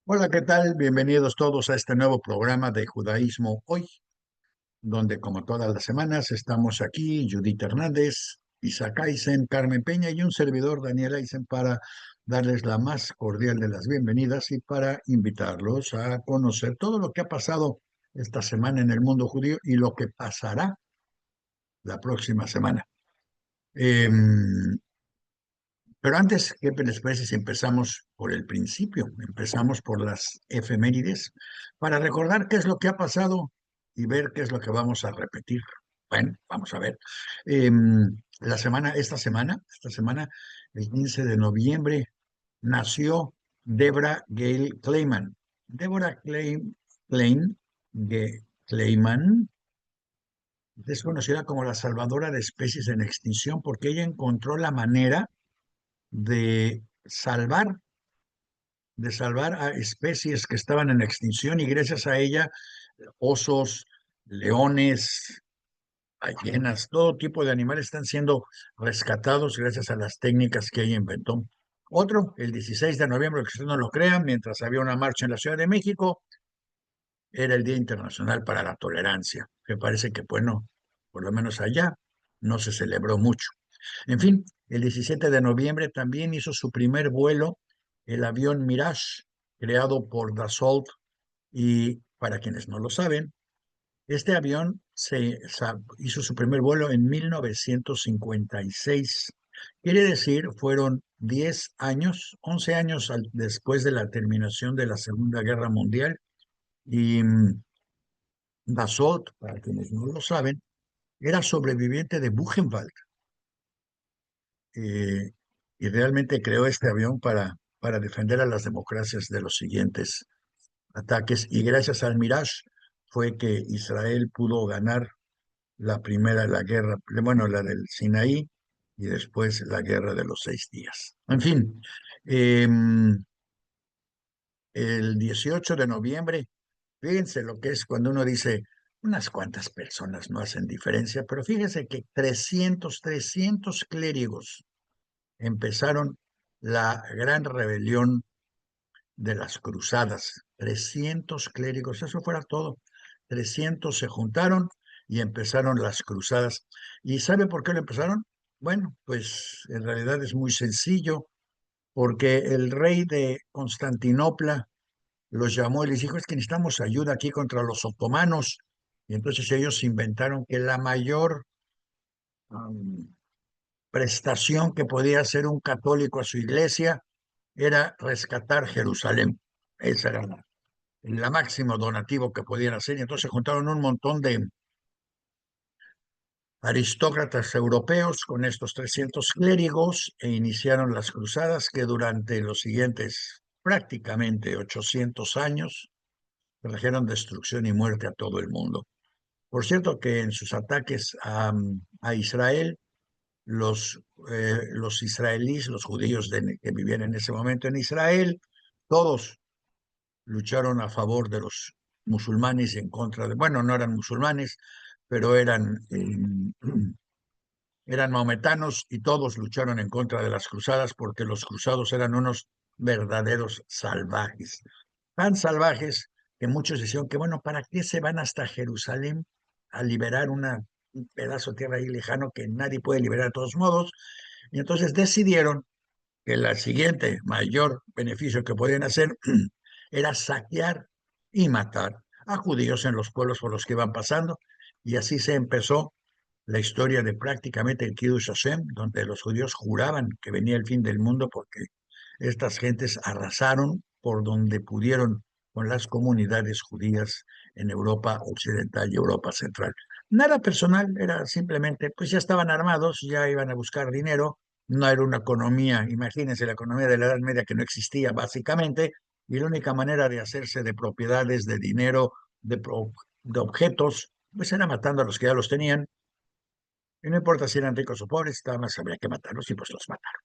Hola, ¿qué tal? Bienvenidos todos a este nuevo programa de Judaísmo Hoy, donde como todas las semanas estamos aquí, Judith Hernández, Isaac Aysen, Carmen Peña y un servidor, Daniel Aysen, para darles la más cordial de las bienvenidas y para invitarlos a conocer todo lo que ha pasado esta semana en el mundo judío y lo que pasará la próxima semana. Em, pero antes, ¿qué les parece si empezamos por el principio? Empezamos por las efemérides para recordar qué es lo que ha pasado y ver qué es lo que vamos a repetir. Bueno, vamos a ver. Esta semana, el 15 de noviembre, nació Deborah Gale Clayman. Deborah Klein, Clayman es conocida como la salvadora de especies en extinción porque ella encontró la manera de salvar, de salvar a especies que estaban en extinción y gracias a ella, osos, leones, ballenas, todo tipo de animales están siendo rescatados gracias a las técnicas que ella inventó. Otro, el 16 de noviembre, que usted no lo crea, mientras había una marcha en la Ciudad de México, era el Día Internacional para la Tolerancia, que parece que, bueno, por lo menos allá no se celebró mucho. En fin, el 17 de noviembre también hizo su primer vuelo el avión Mirage, creado por Dassault. Y para quienes no lo saben, este avión hizo su primer vuelo en 1956. Quiere decir, fueron 10 años, 11 años después de la terminación de la Segunda Guerra Mundial. Y Dassault, para quienes no lo saben, era sobreviviente de Buchenwald. eh, y realmente creó este avión para defender a las democracias de los siguientes ataques. Y gracias al Mirage fue que Israel pudo ganar la primera, la guerra, bueno, la del Sinaí y después la guerra de los 6 días. En fin, el 18 de noviembre, fíjense lo que es cuando uno dice, unas cuantas personas no hacen diferencia, pero fíjense que 300 clérigos empezaron la gran rebelión de las cruzadas. 300 clérigos, eso fuera todo. 300 se juntaron y empezaron las cruzadas. ¿Y sabe por qué lo empezaron? Bueno, pues en realidad es muy sencillo, porque el rey de Constantinopla los llamó y les dijo, es que necesitamos ayuda aquí contra los otomanos. Y entonces ellos inventaron que la mayor um, prestación que podía hacer un católico a su iglesia era rescatar Jerusalén. Esa era la máximo donativo que podían hacer. Y entonces juntaron un montón de aristócratas europeos con estos 300 clérigos e iniciaron las cruzadas que durante los siguientes prácticamente 800 años trajeron destrucción y muerte a todo el mundo. Por cierto que en sus ataques a Israel, los israelíes, los judíos que vivían en ese momento en Israel, todos lucharon a favor de los musulmanes y en contra de, bueno, no eran musulmanes, pero eran maometanos y todos lucharon en contra de las cruzadas porque los cruzados eran unos verdaderos salvajes, tan salvajes que muchos decían que, bueno, ¿para qué se van hasta Jerusalén a liberar un pedazo de tierra ahí lejano que nadie puede liberar de todos modos? Y entonces decidieron que el siguiente mayor beneficio que podían hacer era saquear y matar a judíos en los pueblos por los que iban pasando, y así se empezó la historia de prácticamente el Kiddush Hashem, donde los judíos juraban que venía el fin del mundo porque estas gentes arrasaron por donde pudieron con las comunidades judías en Europa Occidental y Europa Central. Nada personal, era simplemente, pues ya estaban armados, ya iban a buscar dinero, no era una economía, imagínense la economía de la Edad Media que no existía básicamente, y la única manera de hacerse de propiedades, de dinero, de objetos, pues era matando a los que ya los tenían, y no importa si eran ricos o pobres, nada más habría que matarlos y pues los mataron.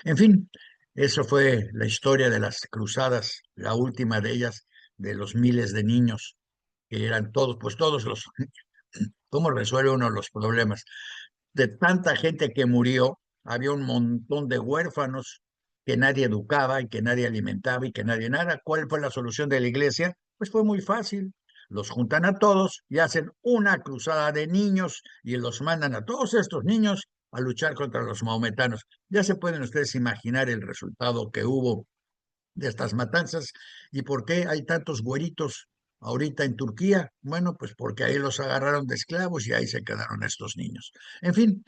En fin, eso fue la historia de las cruzadas, la última de ellas, de los miles de niños, que eran todos, pues todos los, ¿cómo resuelve uno los problemas? De tanta gente que murió, había un montón de huérfanos, que nadie educaba y que nadie alimentaba y que nadie nada. ¿Cuál fue la solución de la iglesia? Pues fue muy fácil. Los juntan a todos y hacen una cruzada de niños y los mandan a todos estos niños a luchar contra los maometanos. Ya se pueden ustedes imaginar el resultado que hubo de estas matanzas y por qué hay tantos güeritos ahorita en Turquía. Bueno, pues porque ahí los agarraron de esclavos y ahí se quedaron estos niños. En fin,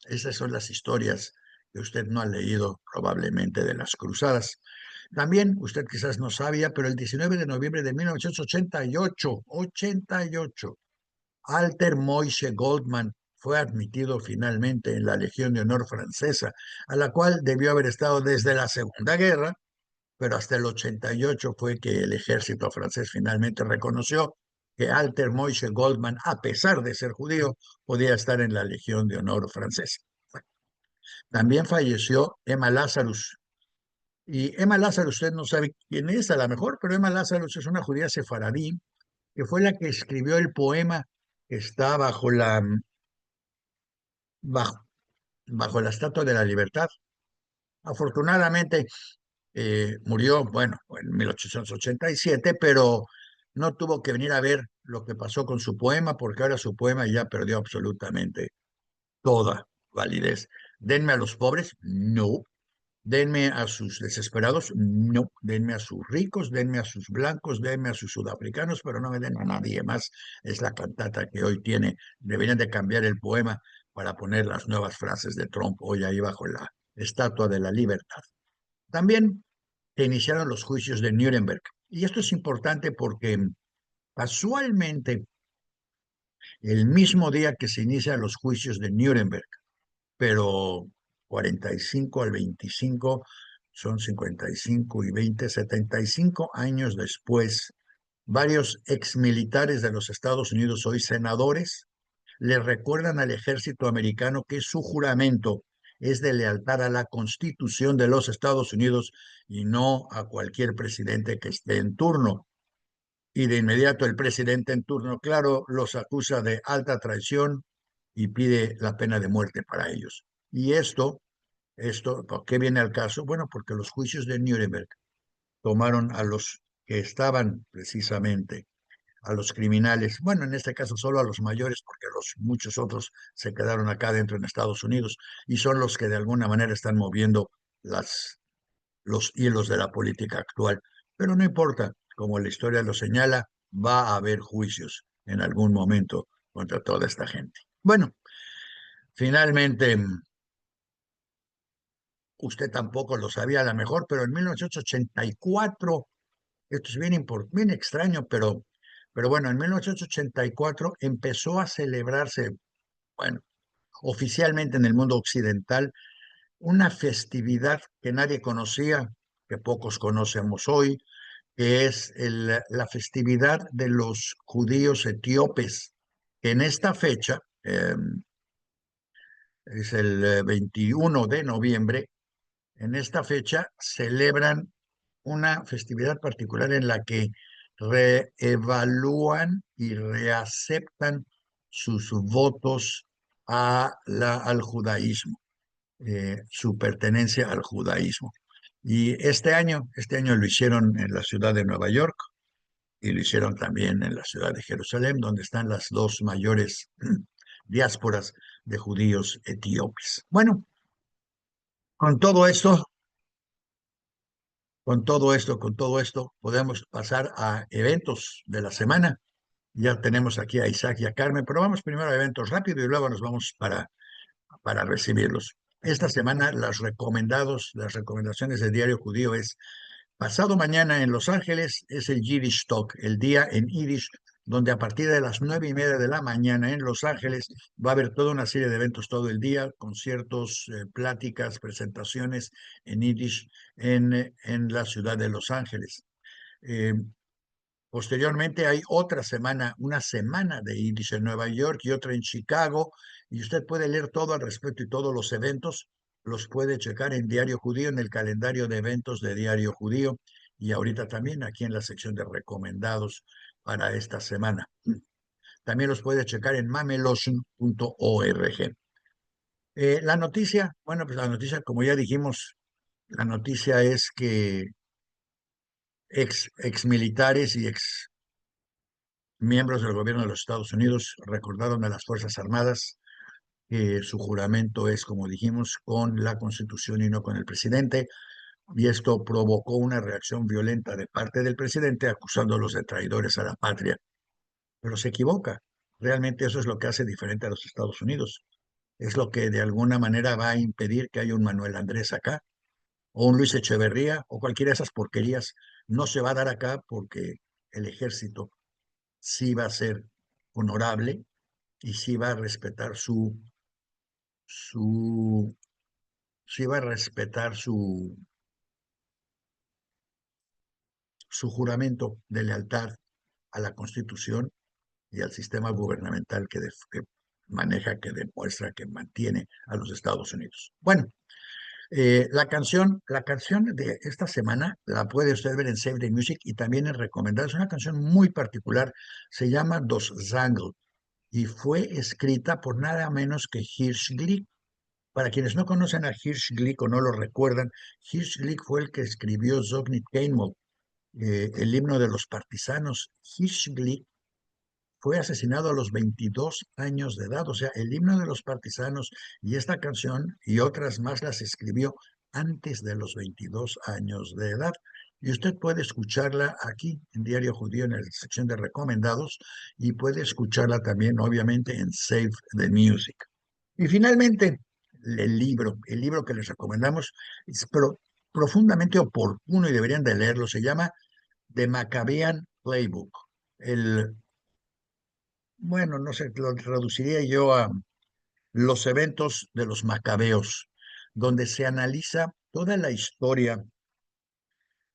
esas son las historias que usted no ha leído probablemente de las cruzadas. También usted quizás no sabía, pero el 19 de noviembre de 1988, Alter Moishe Goldman fue admitido finalmente en la Legión de Honor francesa, a la cual debió haber estado desde la Segunda Guerra, pero hasta el 88 fue que el ejército francés finalmente reconoció que Alter Moishe Goldman, a pesar de ser judío, podía estar en la Legión de Honor francesa. También falleció Emma Lazarus. Y Emma Lazarus, usted no sabe quién es a lo mejor, pero Emma Lazarus es una judía sefaradí que fue la que escribió el poema que está bajo, bajo la Estatua de la Libertad. Afortunadamente, murió, bueno, en 1887, pero no tuvo que venir a ver lo que pasó con su poema, porque ahora su poema ya perdió absolutamente toda validez. Denme a los pobres, no. Denme a sus desesperados, no. Denme a sus ricos, denme a sus blancos, denme a sus sudafricanos, pero no me den a nadie más. Es la cantata que hoy tiene. Deberían de cambiar el poema para poner las nuevas frases de Trump hoy ahí bajo la Estatua de la Libertad. También se iniciaron los juicios de Nuremberg. Y esto es importante porque casualmente el mismo día que se inician los juicios de Nuremberg, pero 45 al 25 son 55 y 20, 75 años después, varios exmilitares de los Estados Unidos, hoy senadores, le recuerdan al ejército americano que su juramento es de lealtad a la Constitución de los Estados Unidos y no a cualquier presidente que esté en turno. Y de inmediato el presidente en turno, claro, los acusa de alta traición y pide la pena de muerte para ellos. Y ¿por qué viene al caso? Bueno, porque los juicios de Nuremberg tomaron a los que estaban precisamente a los criminales, bueno, en este caso solo a los mayores, porque los muchos otros se quedaron acá dentro en Estados Unidos y son los que de alguna manera están moviendo los hilos de la política actual. Pero no importa, como la historia lo señala, va a haber juicios en algún momento contra toda esta gente. Bueno, finalmente, usted tampoco lo sabía a lo mejor, pero en 1984, esto es bien extraño, pero bueno, en 1984 empezó a celebrarse, bueno, oficialmente en el mundo occidental, una festividad que nadie conocía, que pocos conocemos hoy, que es la festividad de los judíos etíopes, que en esta fecha, es el 21 de noviembre, en esta fecha celebran una festividad particular en la que reevalúan y reaceptan sus votos al judaísmo, su pertenencia al judaísmo. Y este año lo hicieron en la ciudad de Nueva York y lo hicieron también en la ciudad de Jerusalén, donde están las dos mayores diásporas de judíos etíopes. Bueno, con todo esto, con todo esto, podemos pasar a eventos de la semana. Ya tenemos aquí a Isaac y a Carmen, pero vamos primero a eventos rápido y luego nos vamos para recibirlos. Esta semana las recomendaciones del Diario Judío es: pasado mañana en Los Ángeles es el Yiddish Talk, el día en Yiddish, donde a partir de las 9:30 de la mañana en Los Ángeles va a haber toda una serie de eventos todo el día, conciertos, pláticas, presentaciones en Yiddish en la ciudad de Los Ángeles. Eh, Posteriormente hay otra semana, una semana de Yiddish en Nueva York y otra en Chicago, y usted puede leer todo al respecto y todos los eventos los puede checar en Diario Judío, en el calendario de eventos de Diario Judío, y ahorita también aquí en la sección de recomendados para esta semana. También los puede checar en mamelotion.org. La noticia, bueno, pues la noticia, como ya dijimos, La noticia es que ex militares y ex miembros del gobierno de los Estados Unidos recordaron a las Fuerzas Armadas que su juramento es, como dijimos, con la Constitución y no con el presidente, y esto provocó una reacción violenta de parte del presidente acusándolos de traidores a la patria. Pero se equivoca. Realmente eso es lo que hace diferente a los Estados Unidos. Es lo que de alguna manera va a impedir que haya un Manuel Andrés acá, o un Luis Echeverría, o cualquiera de esas porquerías. No se va a dar acá porque el ejército sí va a ser honorable y sí va a respetar su, sí va a respetar su juramento de lealtad a la Constitución y al sistema gubernamental que maneja, que demuestra, que mantiene a los Estados Unidos. Bueno, la canción de esta semana la puede usted ver en Save the Music y también en recomendar. Es una canción muy particular, se llama Dos Zangle y fue escrita por nada menos que Hirsch Glick. Para quienes no conocen a Hirsch Glick o no lo recuerdan, Hirsch Glick fue el que escribió Zognit Keinmoll, el himno de los partisanos. Hirsch Glick fue asesinado a los 22 años de edad, o sea, el himno de los partisanos y esta canción y otras más las escribió antes de los 22 años de edad. Y usted puede escucharla aquí en Diario Judío en la sección de recomendados y puede escucharla también, obviamente, en Save the Music. Y finalmente, el libro que les recomendamos es profundamente oportuno y deberían de leerlo, se llama The Maccabean Playbook. El bueno, no sé, lo reduciría yo a los eventos de los macabeos, donde se analiza toda la historia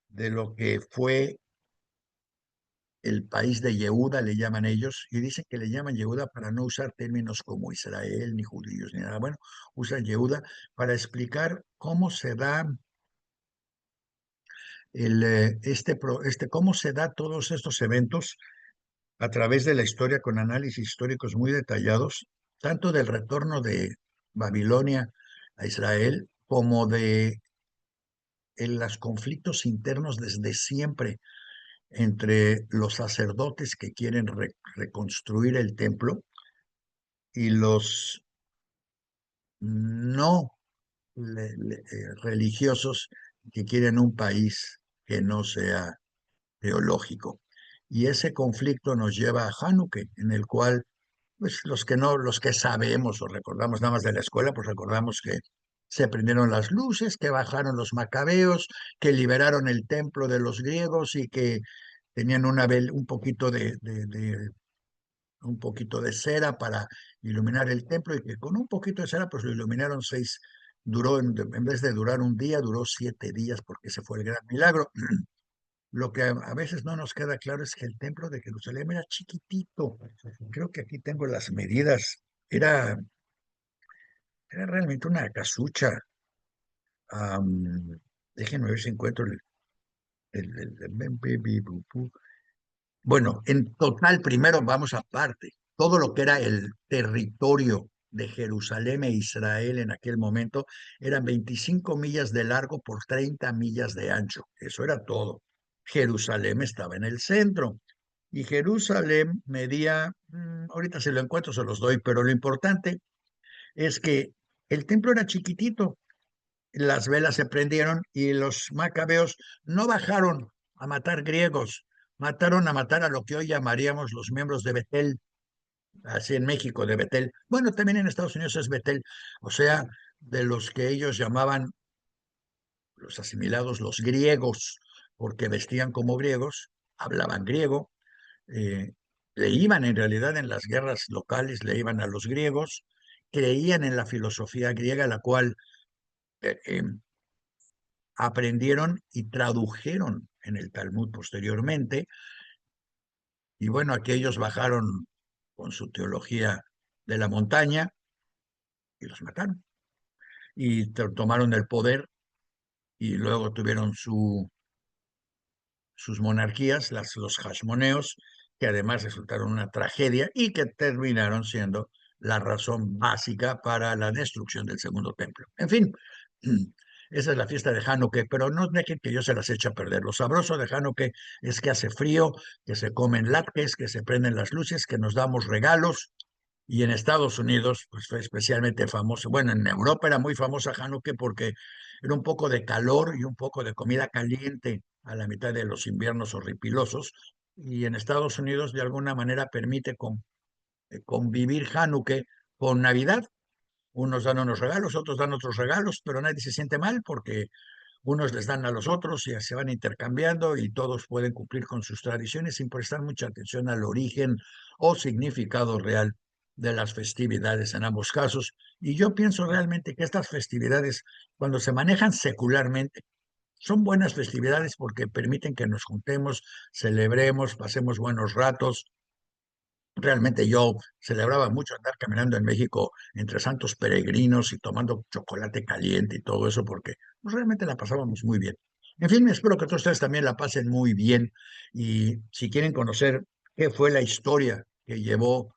de lo que fue el país de Yehuda, le llaman ellos, y dicen que le llaman Yehuda para no usar términos como Israel, ni judíos, ni nada. Bueno, usan Yehuda para explicar cómo se da cómo se da todos estos eventos a través de la historia con análisis históricos muy detallados, tanto del retorno de Babilonia a Israel como de los conflictos internos desde siempre entre los sacerdotes que quieren reconstruir el templo y los no religiosos que quieren un país que no sea teológico. Y ese conflicto nos lleva a Hanukkah, en el cual pues los que no, los que sabemos o recordamos nada más de la escuela, pues recordamos que se prendieron las luces, que bajaron los macabeos, que liberaron el templo de los griegos y que tenían un poquito un poquito de cera para iluminar el templo y que con un poquito de cera pues lo iluminaron duró en vez de durar un día, duró 7 días porque ese fue el gran milagro. Lo que a veces no nos queda claro es que el templo de Jerusalén era chiquitito. Creo que aquí tengo las medidas. Era, era realmente una casucha. Déjenme ver si encuentro bueno, en total, primero vamos aparte. Todo lo que era el territorio de Jerusalén e Israel en aquel momento eran 25 millas de largo por 30 millas de ancho. Eso era todo. Jerusalén estaba en el centro. Y Jerusalén medía, ahorita si lo encuentro se los doy, pero lo importante es que el templo era chiquitito, las velas se prendieron y los macabeos no bajaron a matar griegos, mataron a matar a lo que hoy llamaríamos los miembros de Betel, así en México de Betel. Bueno, también en Estados Unidos es Betel, o sea, de los que ellos llamaban los asimilados, los griegos, porque vestían como griegos, hablaban griego, eh, le iban en realidad en las guerras locales, le iban a los griegos, creían en la filosofía griega, la cual eh, eh, aprendieron y tradujeron en el Talmud posteriormente, y bueno, aquellos bajaron con su teología de la montaña y los mataron, y tomaron el poder y luego tuvieron sus monarquías, los hashmoneos, que además resultaron una tragedia y que terminaron siendo la razón básica para la destrucción del segundo templo. En fin, esa es la fiesta de Hanukkah, pero no dejen que yo se las eche a perder. Lo sabroso de Hanukkah es que hace frío, que se comen latkes, que se prenden las luces, que nos damos regalos. Y en Estados Unidos, pues fue especialmente famoso. Bueno, en Europa era muy famosa Hanukkah porque era un poco de calor y un poco de comida caliente a la mitad de los inviernos horripilosos. Y en Estados Unidos, de alguna manera, permite convivir Hanukkah con Navidad. Unos dan unos regalos, otros dan otros regalos, pero nadie se siente mal porque unos les dan a los otros y se van intercambiando y todos pueden cumplir con sus tradiciones sin prestar mucha atención al origen o significado real de las festividades en ambos casos. Y yo pienso realmente que estas festividades, cuando se manejan secularmente, son buenas festividades porque permiten que nos juntemos, celebremos, pasemos buenos ratos. Realmente yo celebraba mucho andar caminando en México entre santos peregrinos y tomando chocolate caliente y todo eso, porque pues, realmente la pasábamos muy bien. En fin, espero que todos ustedes también la pasen muy bien y si quieren conocer qué fue la historia que llevó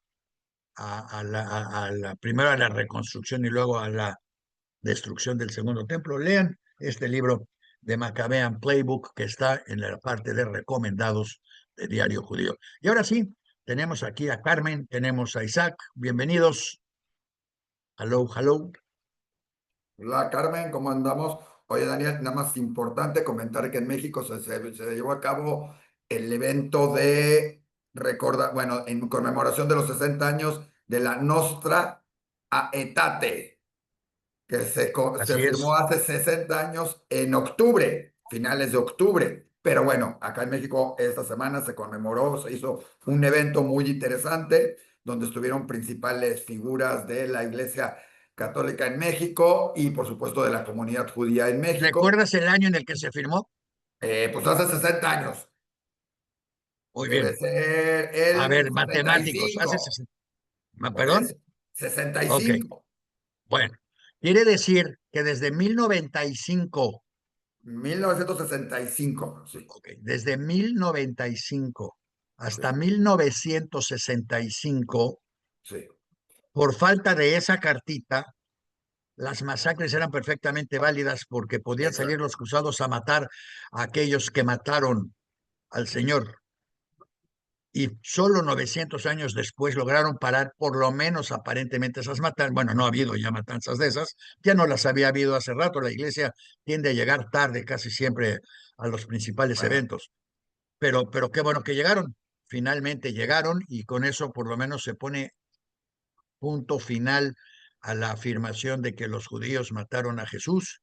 primero a la reconstrucción y luego a la destrucción del segundo templo, lean este libro de Macabean Playbook que está en la parte de recomendados de Diario Judío. Y ahora sí, tenemos aquí a Carmen, tenemos a Isaac, bienvenidos. Hello, hello. Hola Carmen, ¿cómo andamos? Oye Daniel, nada más importante comentar que en México se llevó a cabo el evento de bueno, en conmemoración de los 60 años de la Nostra Aetate, que se Así firmó es. hace 60 años en octubre, finales de octubre. Pero bueno, acá en México esta semana se conmemoró, se hizo un evento muy interesante donde estuvieron principales figuras de la Iglesia Católica en México y por supuesto de la comunidad judía en México. ¿Recuerdas el año en el que se firmó? Pues hace 60 años, Muy debe bien. ser A el ver, sesenta y matemáticos, cinco por ¿Perdón? eso, sesenta y Ok, cinco bueno. Quiere decir que desde 1095, 1965 sí, ok, desde 1095 sí, hasta 1965, sí. por falta de esa cartita, las masacres eran perfectamente válidas porque podían salir Exacto. los cruzados a matar a aquellos que mataron al Señor. Y solo 900 años después lograron parar por lo menos aparentemente esas matanzas. Bueno, no ha habido ya matanzas de esas, ya no las había habido hace rato. La iglesia tiende a llegar tarde casi siempre a los principales Bueno, eventos, pero qué bueno que llegaron. Finalmente llegaron y con eso por lo menos se pone punto final a la afirmación de que los judíos mataron a Jesús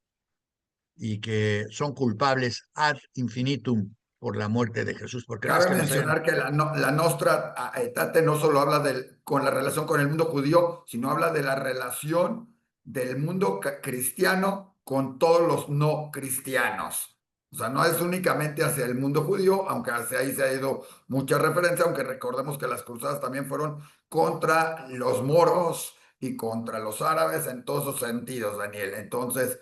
y que son culpables ad infinitum por la muerte de Jesús, porque no es cabe que los hayan. mencionar que la Nostra Aetate no solo habla con la relación con el mundo judío, sino habla de la relación del mundo cristiano con todos los no cristianos. O sea, no es únicamente hacia el mundo judío, aunque hacia ahí se ha ido mucha referencia, aunque recordemos que las cruzadas también fueron contra los moros y contra los árabes en todos esos sentidos, Daniel. Entonces,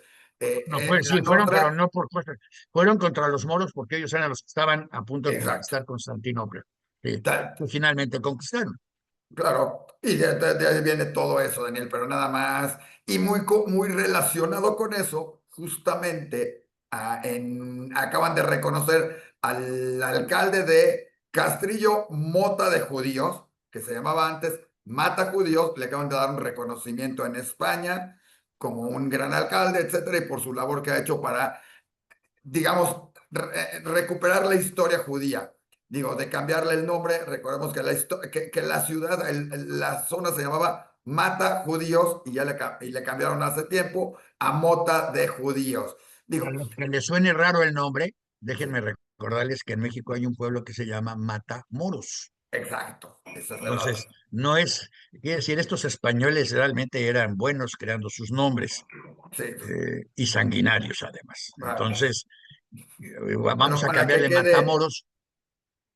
No fue, la sí, fueron, pero Nostra, no por cosas. Fueron contra los moros porque ellos eran los que estaban a punto de exacto. conquistar Constantinopla. Sí, Tal, que finalmente conquistaron. Claro, y de ahí viene todo eso, Daniel, pero nada más. Y muy relacionado con eso, justamente acaban de reconocer al alcalde de Castrillo Mota de Judíos, que se llamaba antes Mata Judíos, le acaban de dar un reconocimiento en España como un gran alcalde, etcétera, y por su labor que ha hecho para digamos, recuperar la historia judía. Digo, de cambiarle el nombre, recordemos que que la ciudad, la zona se llamaba Mata Judíos y ya le cambiaron hace tiempo a Mota de Judíos. A Digo, los que les suene raro el nombre, déjenme sí, recordarles que en México hay un pueblo que se llama Matamoros. exacto, ese es el Entonces, otro. no es, quiere decir, estos españoles realmente eran buenos creando sus nombres Sí, y sanguinarios además. ah, Entonces, bueno, vamos a para que cambiarle quede, Matamoros.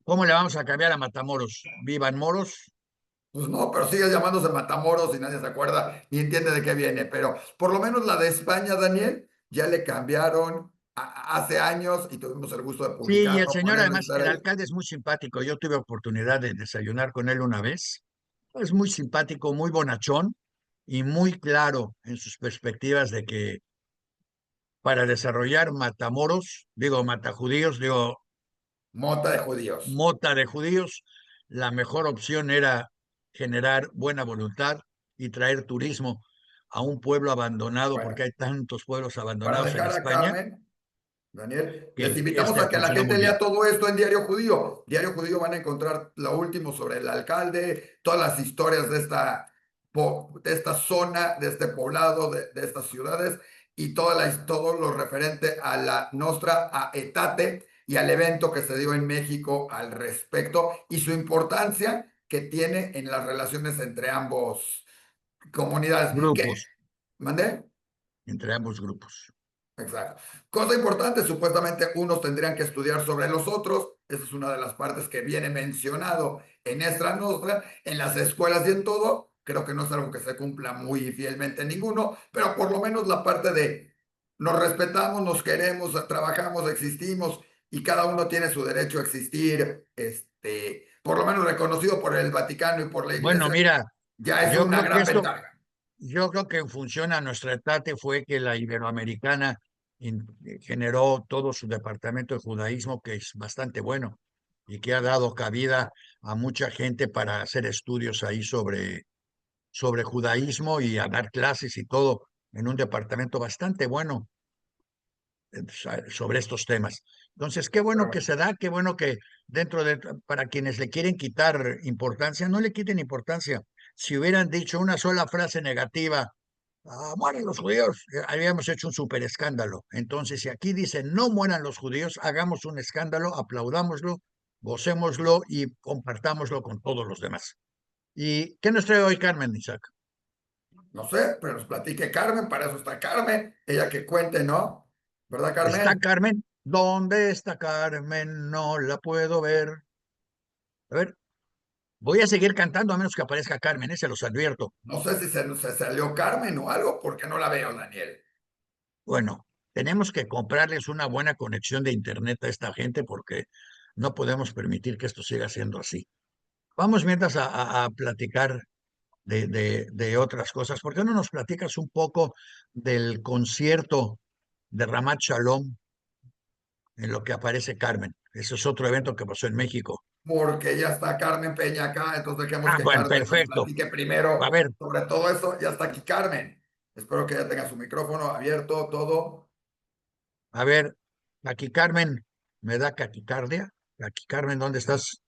¿Cómo le vamos a cambiar a Matamoros? ¿Vivan moros? pues no, pero sigue llamándose Matamoros y nadie se acuerda ni entiende de qué viene. Pero por lo menos la de España, Daniel, ya le cambiaron hace años y tuvimos el gusto de Sí, y el publicarlo, señor, ponerlo y además, estar el ahí. alcalde es muy simpático. Yo tuve oportunidad de desayunar con él una vez. Es muy simpático, muy bonachón y muy claro en sus perspectivas de que para desarrollar matamoros, digo matajudíos, digo Mota de judíos. mota de judíos, la mejor opción era generar buena voluntad y traer turismo a un pueblo abandonado, porque Bueno, hay tantos pueblos para abandonados en dejar a España, Carmen, Daniel, les que invitamos este a que la funcionó gente muy lea bien. todo esto en Diario Judío. Diario Judío van a encontrar lo último sobre el alcalde, todas las historias de de esta zona, de este poblado, de estas ciudades y todo lo referente a la Nostra Aetate y al evento que se dio en México al respecto y su importancia que tiene en las relaciones entre ambos comunidades. Grupos, ¿Mandé? entre ambos grupos. Exacto. Cosa importante, supuestamente unos tendrían que estudiar sobre los otros. Esa es una de las partes que viene mencionado en Estra Nostra, en las escuelas y en todo. Creo que no es algo que se cumpla muy fielmente en ninguno, pero por lo menos la parte de nos respetamos, nos queremos, trabajamos, existimos y cada uno tiene su derecho a existir, por lo menos reconocido por el Vaticano y por la Bueno, Iglesia, mira, ya es yo una creo que gran esto, ventaja. yo creo que en función a nuestra etate fue que la Iberoamericana generó todo su departamento de judaísmo, que es bastante bueno y que ha dado cabida a mucha gente para hacer estudios ahí sobre judaísmo y a dar clases y todo en un departamento bastante bueno sobre estos temas. Entonces, qué Pero bueno que bueno, se da, qué bueno que para quienes le quieren quitar importancia, no le quiten importancia. Si hubieran dicho una sola frase negativa, mueren los judíos, habíamos hecho un súper escándalo. Entonces, si aquí dicen no mueran los judíos, hagamos un escándalo, aplaudámoslo, gocémoslo y compartámoslo con todos los demás. ¿Y qué nos trae hoy Carmen, Isaac? no sé, pero nos platique Carmen, para eso está Carmen, ella que cuente, ¿no? ¿Verdad, ¿Está Carmen? Carmen? ¿Dónde está Carmen? No la puedo ver. A ver, voy a seguir cantando a menos que aparezca Carmen, se los advierto. No sé si se salió Carmen o algo, porque no la veo, Daniel. Bueno, tenemos que comprarles una buena conexión de internet a esta gente porque no podemos permitir que esto siga siendo así. Vamos mientras a platicar de otras cosas. ¿Por qué no nos platicas un poco del concierto de Ramat Shalom en lo que aparece Carmen? Ese es otro evento que pasó en México. Porque ya está Carmen Peña acá, entonces dejemos que Bueno, Carmen nos perfecto. platique A primero ver, sobre todo eso. Ya está aquí Carmen. Espero que ya tenga su micrófono abierto, todo. a ver, aquí Carmen, ¿me da taquicardia? Aquí Carmen, ¿dónde estás?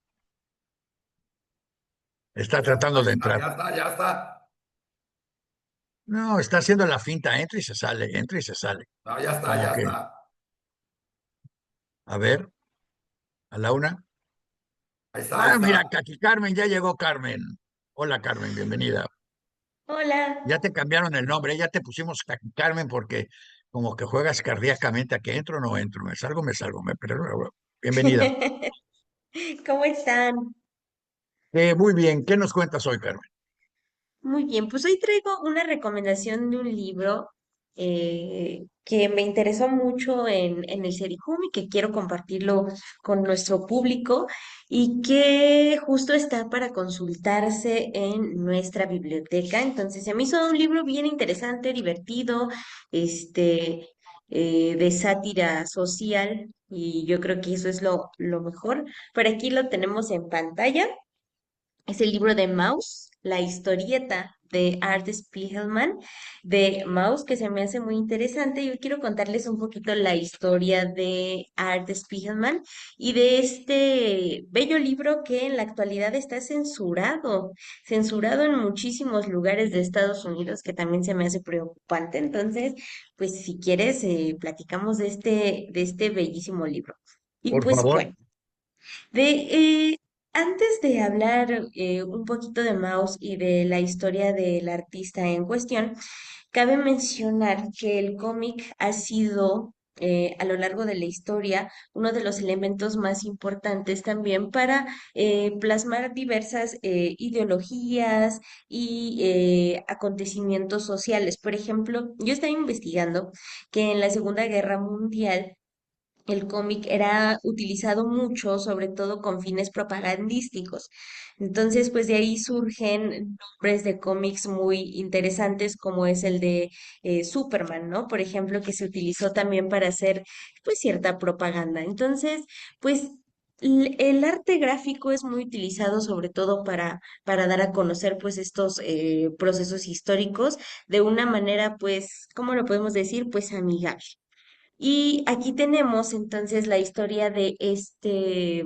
Está tratando de entrar. Ya está. No, está haciendo la finta, entra y se sale, entra y se sale. No, Como ya que, está. a ver, a la una. Ahí Ah, mira, está. que aquí Carmen, ya llegó Carmen. Hola Carmen, bienvenida. Hola. Ya te cambiaron el nombre, ya te pusimos Caqui Carmen porque como que juegas cardíacamente a que entro o no entro, me salgo, pero bienvenida. ¿Cómo están? Muy bien, ¿qué nos cuentas hoy, Carmen? Muy bien, pues hoy traigo una recomendación de un libro que me interesó mucho en el Sericum y que quiero compartirlo con nuestro público y que justo está para consultarse en nuestra biblioteca. Entonces, se me hizo un libro bien interesante, divertido, este, de sátira social y yo creo que eso es lo mejor. Por aquí lo tenemos en pantalla. Es el libro de Maus, la historieta de Art Spiegelman de Maus, que se me hace muy interesante. Yo quiero contarles un poquito la historia de Art Spiegelman y de este bello libro que en la actualidad está censurado en muchísimos lugares de Estados Unidos, que también se me hace preocupante. Entonces, pues si quieres, platicamos de este bellísimo libro. Y Por pues favor. bueno. Antes de hablar un poquito de Maus y de la historia del artista en cuestión, cabe mencionar que el cómic ha sido a lo largo de la historia uno de los elementos más importantes también para plasmar diversas ideologías y acontecimientos sociales. Por ejemplo, yo estaba investigando que en la Segunda Guerra Mundial el cómic era utilizado mucho, sobre todo con fines propagandísticos. Entonces, pues de ahí surgen nombres de cómics muy interesantes, como es el de Superman, ¿no? Por ejemplo, que se utilizó también para hacer, pues, cierta propaganda. Entonces, pues, el arte gráfico es muy utilizado sobre todo para dar a conocer, pues, estos procesos históricos de una manera, pues, ¿cómo lo podemos decir? Pues amigable. Y aquí tenemos entonces la historia de este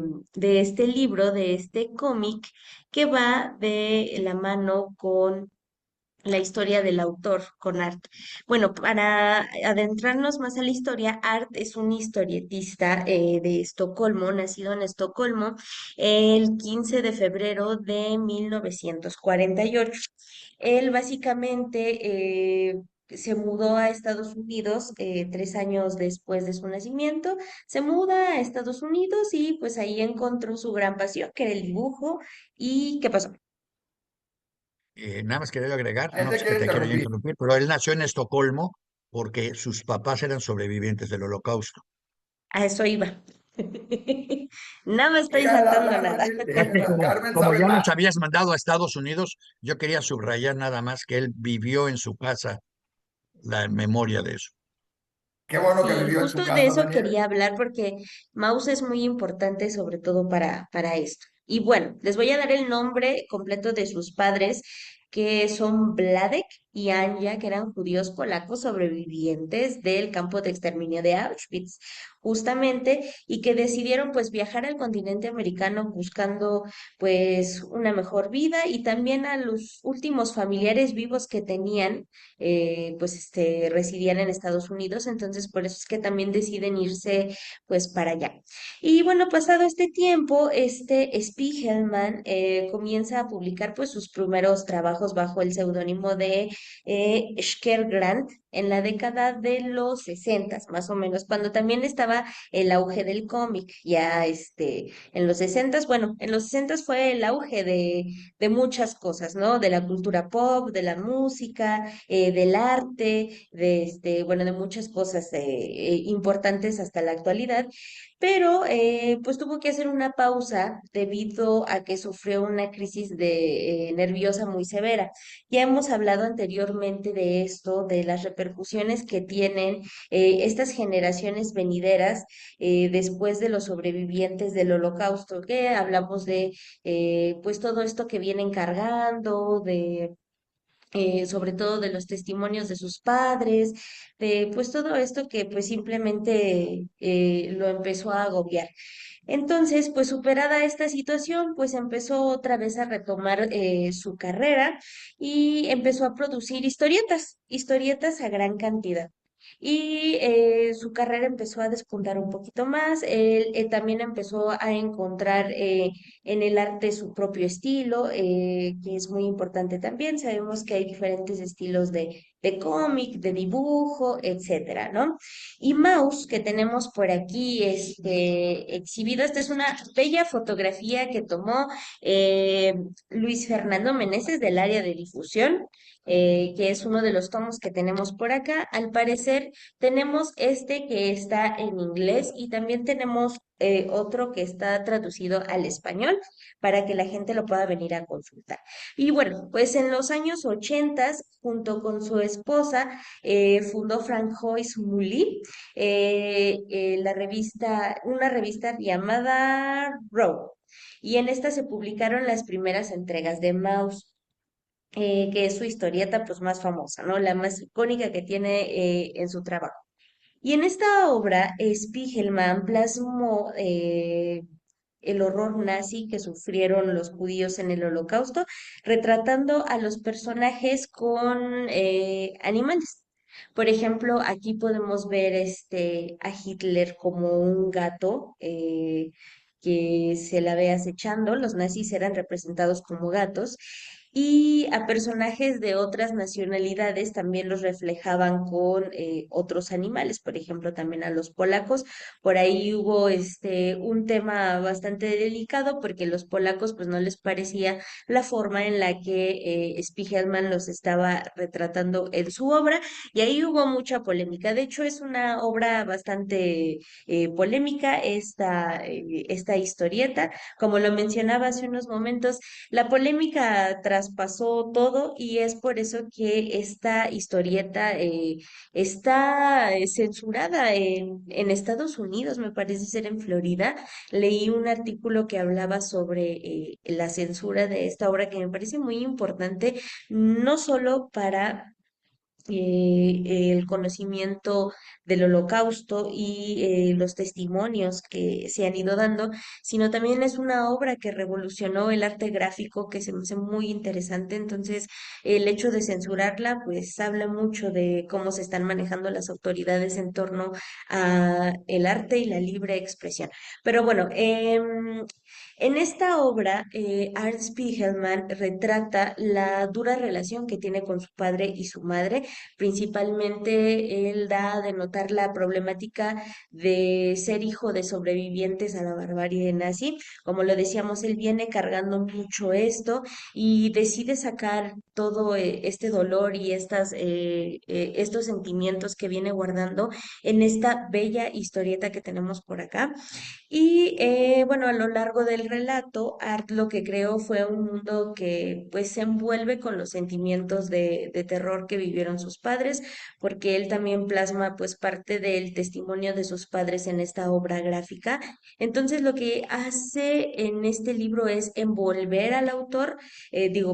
libro, de este cómic, que va de la mano con la historia del autor, con Art. Bueno, para adentrarnos más a la historia, Art es un historietista de Estocolmo, nacido en Estocolmo el 15 de febrero de 1948. Él básicamente se mudó a Estados Unidos 3 años después de su nacimiento. Se muda a Estados Unidos y pues ahí encontró su gran pasión, que era el dibujo. ¿Y qué pasó? Nada más quería agregar, Él no te es que quiere te quiero yo interrumpir. interrumpir, pero él nació en Estocolmo porque sus papás eran sobrevivientes del Holocausto. A eso iba. No me estoy Déjala saltando hablar, nada. Daniel, Es que déjala. Carmen como sabe ya nos más. habías mandado a Estados Unidos, yo quería subrayar nada más que él vivió en su casa la memoria de eso. Qué bueno que Sí, vivió en su justo de casa, eso Daniel. quería hablar porque Mouse es muy importante, sobre todo para esto. Y bueno, les voy a dar el nombre completo de sus padres, que son Vladek y Anja, que eran judíos polacos sobrevivientes del campo de exterminio de Auschwitz, justamente, y que decidieron pues viajar al continente americano buscando pues una mejor vida y también a los últimos familiares vivos que tenían pues residían en Estados Unidos, entonces por eso es que también deciden irse pues para allá. Y bueno, pasado este tiempo, este Spiegelman comienza a publicar pues sus primeros trabajos bajo el seudónimo de Grant en la década de los 60, más o menos, cuando también estaba el auge del cómic, ya en los 60, bueno, en los 60 fue el auge de muchas cosas, ¿no? De la cultura pop, de la música, del arte, bueno, de muchas cosas importantes hasta la actualidad, pero pues tuvo que hacer una pausa debido a que sufrió una crisis nerviosa muy severa. Ya hemos hablado anteriormente de esto, de las repercusiones que tienen estas generaciones venideras después de los sobrevivientes del Holocausto, que hablamos de pues todo esto que vienen cargando, de sobre todo de los testimonios de sus padres, de pues todo esto que pues simplemente lo empezó a agobiar. Entonces, pues superada esta situación, pues empezó otra vez a retomar su carrera y empezó a producir historietas, historietas a gran cantidad. Y su carrera empezó a despuntar un poquito más. Él también empezó a encontrar en el arte su propio estilo, que es muy importante también. Sabemos que hay diferentes estilos de cómic, de dibujo, etcétera, ¿no? Y Mouse, que tenemos por aquí exhibido, esta es una bella fotografía que tomó eh, Luis Fernando Meneses del área de difusión, que es uno de los tomos que tenemos por acá. Al parecer, tenemos este que está en inglés y también tenemos otro que está traducido al español para que la gente lo pueda venir a consultar. Y bueno, pues en los años 80, junto con su esposa, fundó Francois Mouly, una revista llamada Row. Y en esta se publicaron las primeras entregas de Mouse, que es su historieta pues más famosa, ¿no? La más icónica que tiene en su trabajo. Y en esta obra, Spiegelman plasmó el horror nazi que sufrieron los judíos en el Holocausto, retratando a los personajes con animales. Por ejemplo, aquí podemos ver a Hitler como un gato que se la ve acechando. Los nazis eran representados como gatos. y a personajes de otras nacionalidades también los reflejaban con otros animales, por ejemplo, también a los polacos. Por ahí hubo un tema bastante delicado porque los polacos pues no les parecía la forma en la que Spiegelman los estaba retratando en su obra y ahí hubo mucha polémica. De hecho, es una obra bastante polémica esta historieta. Como lo mencionaba hace unos momentos, la polémica traspasó todo y es por eso que esta historieta está censurada en Estados Unidos, me parece ser en Florida. Leí un artículo que hablaba sobre la censura de esta obra que me parece muy importante, no solo para el conocimiento del Holocausto y los testimonios que se han ido dando, sino también es una obra que revolucionó el arte gráfico, que se me hace muy interesante. Entonces, el hecho de censurarla, pues habla mucho de cómo se están manejando las autoridades en torno a el arte y la libre expresión. Pero bueno, en esta obra, Art Spiegelman retrata la dura relación que tiene con su padre y su madre. Principalmente él da a denotar la problemática de ser hijo de sobrevivientes a la barbarie nazi. Como lo decíamos, él viene cargando mucho esto y decide sacar todo este dolor y estos sentimientos que viene guardando en esta bella historieta que tenemos por acá. Y bueno, a lo largo del relato, Art lo que creó fue un mundo que pues se envuelve con los sentimientos de terror que vivieron sus padres, porque él también plasma pues parte del testimonio de sus padres en esta obra gráfica. Entonces lo que hace en este libro es envolver al autor,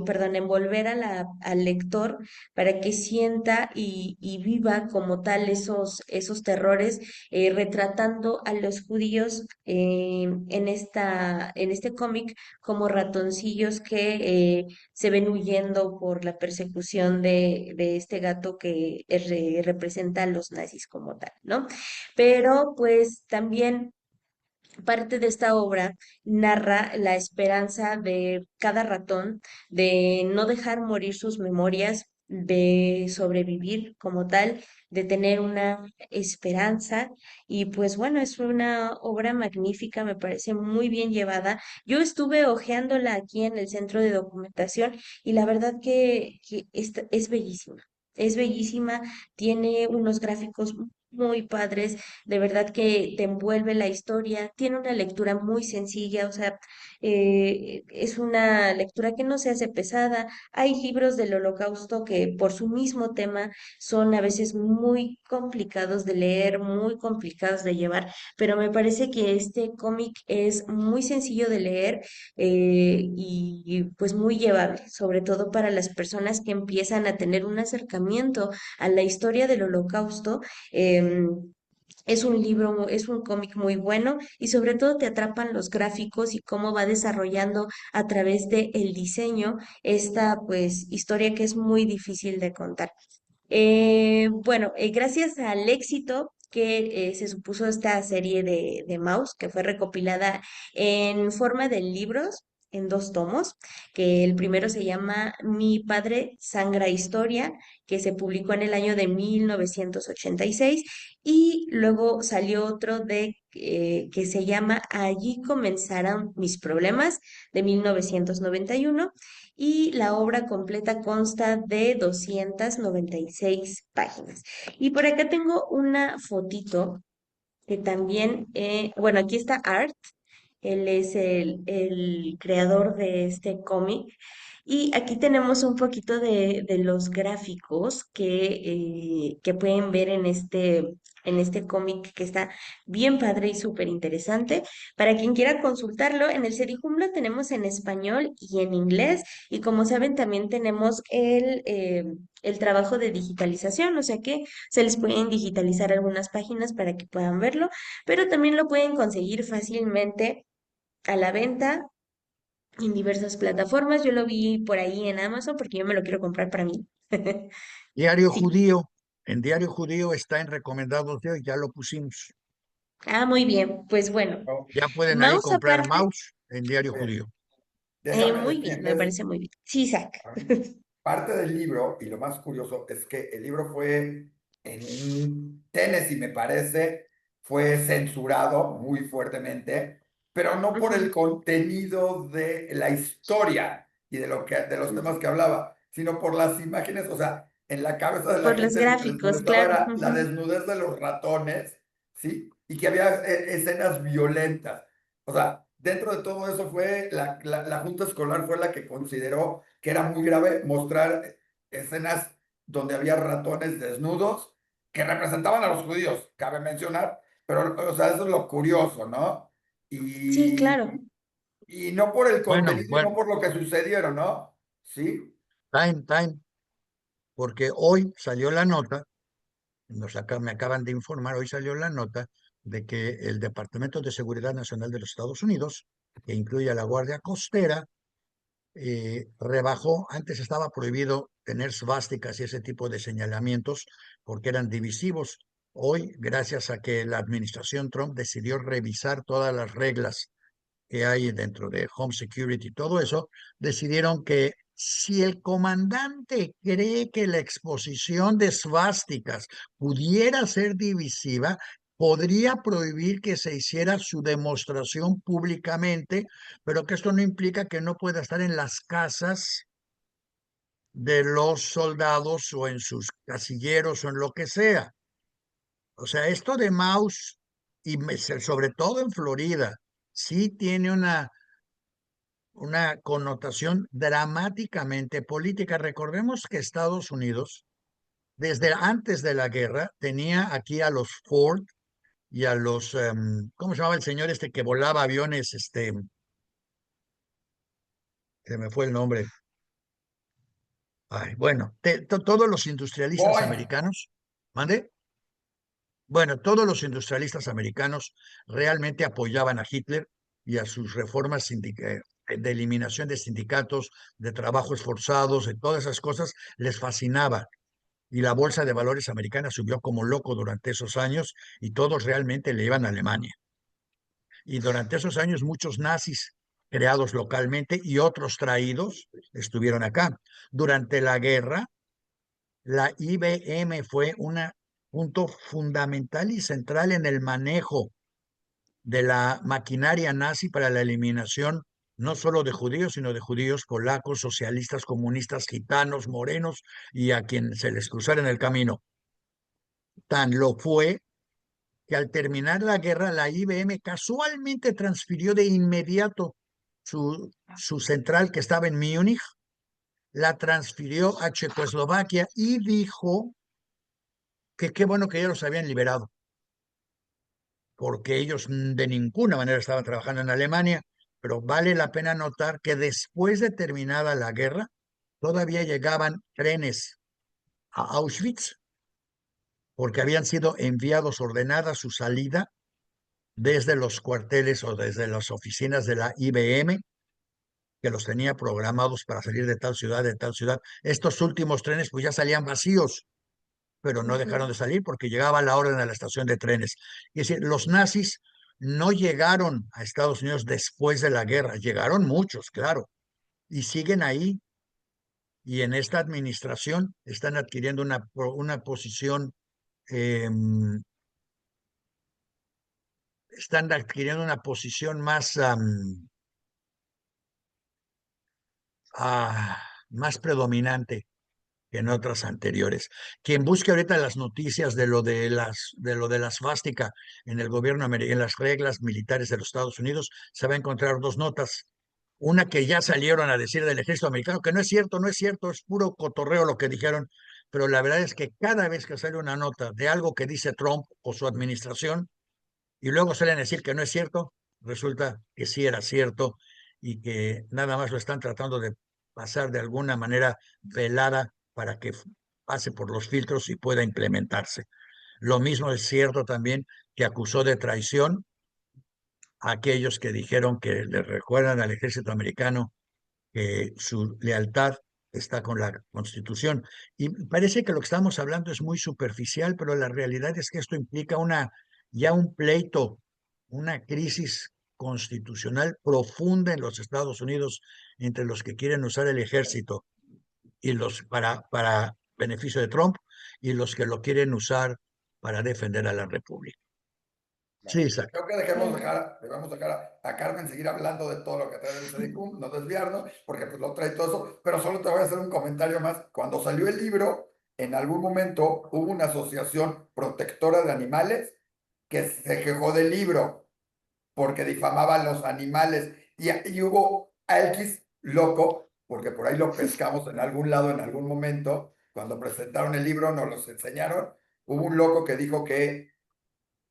perdón, envolver al lector para que sienta y viva como tal esos terrores, retratando a los judíos en este cómic como ratoncillos que se ven huyendo por la persecución de este gato que representa a los nazis como tal, ¿no? Pero pues también parte de esta obra narra la esperanza de cada ratón de no dejar morir sus memorias, de sobrevivir como tal, de tener una esperanza. Y pues bueno, es una obra magnífica, me parece muy bien llevada. Yo estuve hojeándola aquí en el centro de documentación y la verdad que es bellísima. Es bellísima, tiene unos gráficos muy padres, de verdad que te envuelve la historia, tiene una lectura muy sencilla, o sea, es una lectura que no se hace pesada. Hay libros del Holocausto que por su mismo tema son a veces muy complicados de leer, muy complicados de llevar, pero me parece que este cómic es muy sencillo de leer, y pues muy llevable, sobre todo para las personas que empiezan a tener un acercamiento a la historia del Holocausto. Es un libro, es un cómic muy bueno y sobre todo te atrapan los gráficos y cómo va desarrollando a través de el diseño esta pues historia que es muy difícil de contar. Bueno, gracias al éxito que se supuso esta serie de Maus, que fue recopilada en forma de libros, en dos tomos, que el primero se llama Mi padre sangra historia, que se publicó en el año de 1986, y luego salió otro que se llama Allí comenzaron mis problemas, de 1991, y la obra completa consta de 296 páginas. Y por acá tengo una fotito que también, bueno, aquí está Art, él es el creador de este cómic. Y aquí tenemos un poquito de los gráficos que pueden ver en este cómic que está bien padre y súper interesante. Para quien quiera consultarlo, en el Serihum lo tenemos en español y en inglés. Y como saben, también tenemos el trabajo de digitalización, o sea que se les pueden digitalizar algunas páginas para que puedan verlo, pero también lo pueden conseguir fácilmente a la venta en diversas plataformas. Yo lo vi por ahí en Amazon porque yo me lo quiero comprar para mí. Diario Sí. Judío. En Diario Judío está en recomendados de hoy, ya lo pusimos. Ah, muy bien. Pues bueno, Oh, Ya pueden ahí mouse comprar aparte. mouse en Diario sí. Judío. Esa me Muy bien, me defiendes. parece muy bien. Sí, Isaac. Parte del libro, y lo más curioso es que el libro fue en Tennessee, me parece, fue censurado muy fuertemente, pero no por el Ujú. contenido de la historia y de de los temas que hablaba, sino por las imágenes, o sea, en la cabeza de la Por los gente lo que les gráficos, molestaba claro. era la Ujú. desnudez de los ratones, ¿sí? Y que había escenas violentas. O sea, dentro de todo eso fue, la Junta Escolar fue la que consideró que era muy grave mostrar escenas donde había ratones desnudos que representaban a los judíos, cabe mencionar, pero, o sea, eso es lo curioso, ¿no? Sí, Y, claro. y no por el Bueno, contenido y bueno, no por lo que sucedieron, ¿no? Sí. time, porque hoy salió la nota, me acaban de informar, hoy salió la nota de que el Departamento de Seguridad Nacional de los Estados Unidos, que incluye a la Guardia Costera, rebajó, antes estaba prohibido tener svásticas y ese tipo de señalamientos porque eran divisivos. Hoy, gracias a que la administración Trump decidió revisar todas las reglas que hay dentro de Home Security y todo eso, decidieron que si el comandante cree que la exposición de svásticas pudiera ser divisiva, podría prohibir que se hiciera su demostración públicamente, pero que esto no implica que no pueda estar en las casas de los soldados o en sus casilleros o en lo que sea. O sea, esto de Maus, sobre todo en Florida, sí tiene una connotación dramáticamente política. Recordemos que Estados Unidos, desde antes de la guerra, tenía aquí a los Ford y a los, ¿cómo se llamaba el señor este que volaba aviones? Se me fue el nombre. Ay, bueno, todos los industrialistas Boing. americanos, ¿mande? Bueno, todos los industrialistas americanos realmente apoyaban a Hitler y a sus reformas de eliminación de sindicatos, de trabajos forzados, de todas esas cosas, les fascinaba. Y la bolsa de valores americana subió como loco durante esos años y todos realmente le iban a Alemania. Y durante esos años muchos nazis creados localmente y otros traídos estuvieron acá. Durante la guerra, la IBM fue un punto fundamental y central en el manejo de la maquinaria nazi para la eliminación no solo de judíos, sino de judíos, polacos, socialistas, comunistas, gitanos, morenos y a quien se les cruzara en el camino. Tan lo fue que al terminar la guerra, la IBM casualmente transfirió de inmediato su central que estaba en Múnich, la transfirió a Checoslovaquia y dijo que qué bueno que ya los habían liberado, porque ellos de ninguna manera estaban trabajando en Alemania, pero vale la pena notar que después de terminada la guerra, todavía llegaban trenes a Auschwitz, porque habían sido enviados, ordenada su salida desde los cuarteles o desde las oficinas de la IBM, que los tenía programados para salir de tal ciudad, de tal ciudad. Estos últimos trenes pues ya salían vacíos, pero no dejaron Ujú. de salir porque llegaba la orden a la estación de trenes. Es decir, los nazis no llegaron a Estados Unidos después de la guerra, llegaron muchos, claro, y siguen ahí. Y en esta administración están adquiriendo una posición, eh, están adquiriendo una posición más, más predominante que en otras anteriores. Quien busque ahorita las noticias de lo de la svástica en el gobierno en las reglas militares de los Estados Unidos, se va a encontrar dos notas. Una que ya salieron a decir del ejército americano, que no es cierto, no es cierto, es puro cotorreo lo que dijeron, pero la verdad es que cada vez que sale una nota de algo que dice Trump o su administración, y luego salen a decir que no es cierto, resulta que sí era cierto y que nada más lo están tratando de pasar de alguna manera velada para que pase por los filtros y pueda implementarse. Lo mismo es cierto también que acusó de traición a aquellos que dijeron que le recuerdan al ejército americano que su lealtad está con la Constitución. Y parece que lo que estamos hablando es muy superficial, pero la realidad es que esto implica ya un pleito, una crisis constitucional profunda en los Estados Unidos entre los que quieren usar el ejército y los para beneficio de Trump y los que lo quieren usar para defender a la República. Sí, Isaac. Creo que debemos dejar a Carmen seguir hablando de todo lo que trae del CDCUM, no desviarnos, porque pues lo trae todo eso, pero solo te voy a hacer un comentario más. Cuando salió el libro, en algún momento hubo una asociación protectora de animales que se quejó del libro porque difamaba a los animales y hubo X loco, porque por ahí lo pescamos en algún lado en algún momento, cuando presentaron el libro nos los enseñaron, hubo un loco que dijo que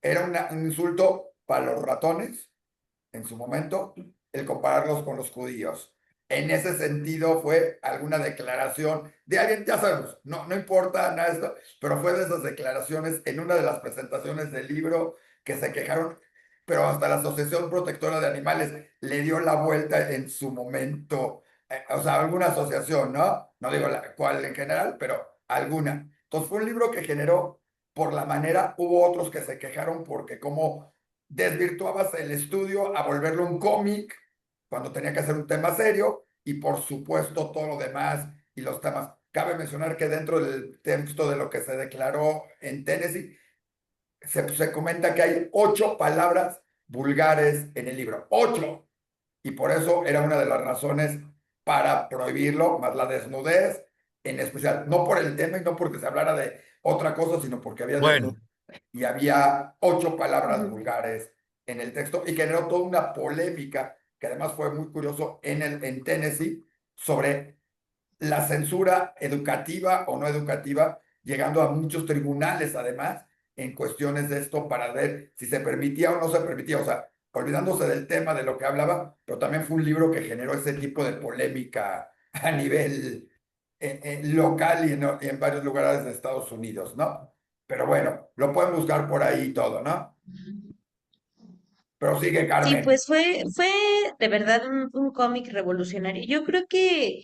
era un insulto para los ratones en su momento el compararlos con los judíos. En ese sentido fue alguna declaración de alguien, ya sabemos, no importa nada de esto, pero fue de esas declaraciones en una de las presentaciones del libro que se quejaron, pero hasta la Asociación Protectora de Animales le dio la vuelta en su momento, o sea, alguna asociación, ¿no? No digo cuál en general, pero alguna. Entonces fue un libro que generó por la manera, hubo otros que se quejaron porque como desvirtuabas el estudio a volverlo un cómic cuando tenía que ser un tema serio y por supuesto todo lo demás y los temas. Cabe mencionar que dentro del texto de lo que se declaró en Tennessee se comenta que hay 8 palabras vulgares en el libro, 8. Y por eso era una de las razones para prohibirlo, más la desnudez en especial, no por el tema y no porque se hablara de otra cosa, sino porque había Bueno, desnudez y había 8 palabras Ujú. vulgares en el texto y generó toda una polémica que además fue muy curioso en Tennessee sobre la censura educativa o no educativa, llegando a muchos tribunales además en cuestiones de esto para ver si se permitía o no se permitía, o sea, olvidándose del tema de lo que hablaba, pero también fue un libro que generó ese tipo de polémica a nivel local y en varios lugares de Estados Unidos, ¿no? Pero bueno, lo pueden buscar por ahí todo, ¿no? Pero sigue Sí, Carmen. pues fue de verdad un cómic revolucionario. Yo creo que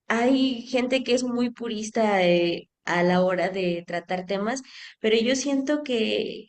hay gente que es muy purista a la hora de tratar temas, pero yo siento que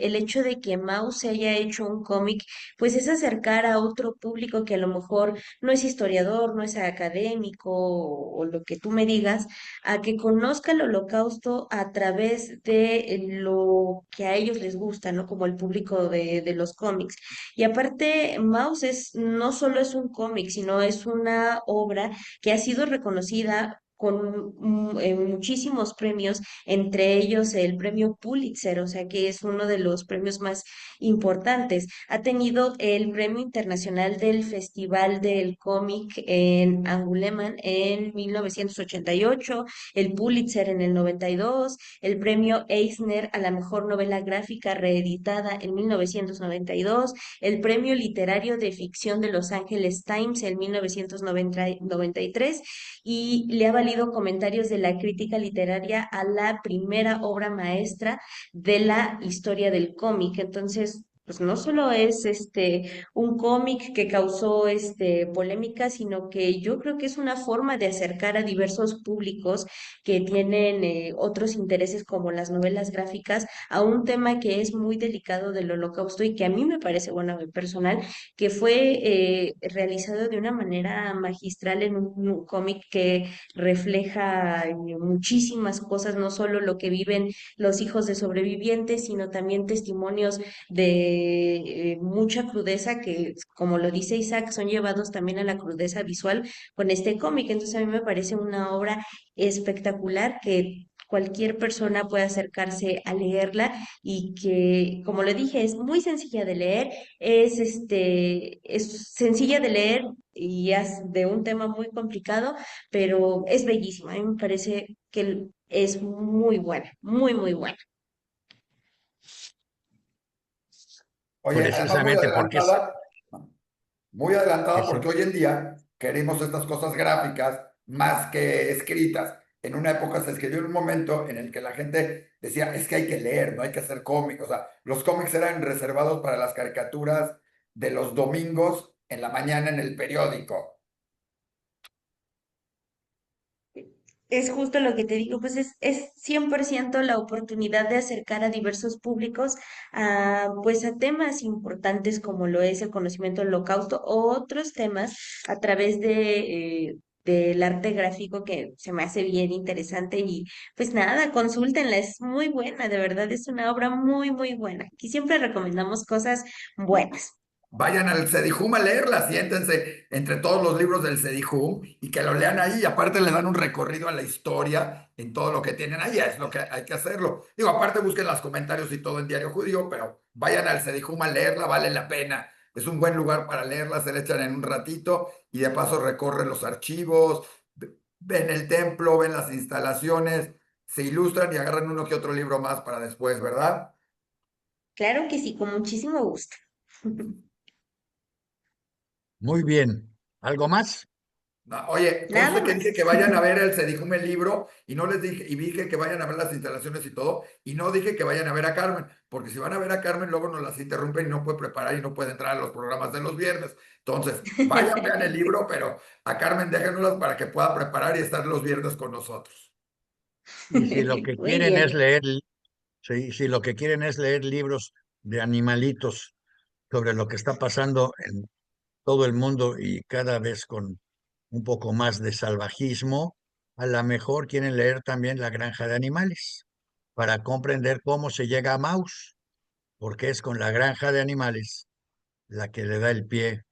el hecho de que Mao se haya hecho un cómic, pues es acercar a otro público que a lo mejor no es historiador, no es académico o lo que tú me digas, a que conozca el Holocausto a través de lo que a ellos les gusta, ¿no? Como el público de los cómics. Y aparte, Maus no solo es un cómic, sino es una obra que ha sido reconocida con muchísimos premios, entre ellos el premio Pulitzer, o sea que es uno de los premios más importantes. Ha tenido el premio internacional del Festival del Cómic en Angoulême en 1988, el Pulitzer en el 92, el premio Eisner a la mejor novela gráfica reeditada en 1992, el premio literario de ficción de Los Angeles Times en 1993 y le ha valido comentarios de la crítica literaria a la primera obra maestra de la historia del cómic. Entonces, pues no solo es un cómic que causó polémica, sino que yo creo que es una forma de acercar a diversos públicos que tienen otros intereses como las novelas gráficas a un tema que es muy delicado del Holocausto y que a mí me parece, bueno, en personal, que fue realizado de una manera magistral en un cómic que refleja muchísimas cosas, no solo lo que viven los hijos de sobrevivientes, sino también testimonios de mucha crudeza que, como lo dice Isaac, son llevados también a la crudeza visual con este cómic. Entonces a mí me parece una obra espectacular que cualquier persona puede acercarse a leerla y que, como le dije, es muy sencilla de leer, es sencilla de leer y es de un tema muy complicado, pero es bellísima. A mí me parece que es muy buena, muy, muy buena. Oye, además precisamente porque es, muy adelantada es porque hoy en día queremos estas cosas gráficas más que escritas. En una época se escribió en un momento en el que la gente decía, es que hay que leer, no hay que hacer cómics. O sea, los cómics eran reservados para las caricaturas de los domingos en la mañana en el periódico. Es justo lo que te digo, pues es 100% la oportunidad de acercar a diversos públicos pues a temas importantes como lo es el conocimiento del holocausto o otros temas a través del arte gráfico que se me hace bien interesante y pues nada, consúltenla, es muy buena, de verdad es una obra muy, muy buena. Aquí siempre recomendamos cosas buenas. Vayan al Cedijum a leerla, siéntense entre todos los libros del Cedijum y que lo lean ahí. Y aparte le dan un recorrido a la historia en todo lo que tienen ahí. Es lo que hay que hacerlo. Digo, aparte busquen los comentarios y todo en Diario Judío, pero vayan al Cedijum a leerla, vale la pena. Es un buen lugar para leerla, se le echan en un ratito y de paso recorren los archivos, ven el templo, ven las instalaciones, se ilustran y agarran uno que otro libro más para después, ¿verdad? Claro que sí, con muchísimo gusto. Muy bien. ¿Algo más? No, oye, Nada conste que dije más. que vayan a ver el Sedijume el libro y no les dije, y dije que vayan a ver las instalaciones y todo, y no dije que vayan a ver a Carmen, porque si van a ver a Carmen, luego nos las interrumpen y no puede preparar y no puede entrar a los programas de los viernes. Entonces, vayan, vean el libro, pero a Carmen déjenoslas para que pueda preparar y estar los viernes con nosotros. Y si lo que Muy quieren es bien. leer, si lo que quieren es leer libros de animalitos sobre lo que está pasando en todo el mundo y cada vez con un poco más de salvajismo, a lo mejor quieren leer también La Granja de Animales para comprender cómo se llega a Maus, porque es con La Granja de Animales la que le da el pie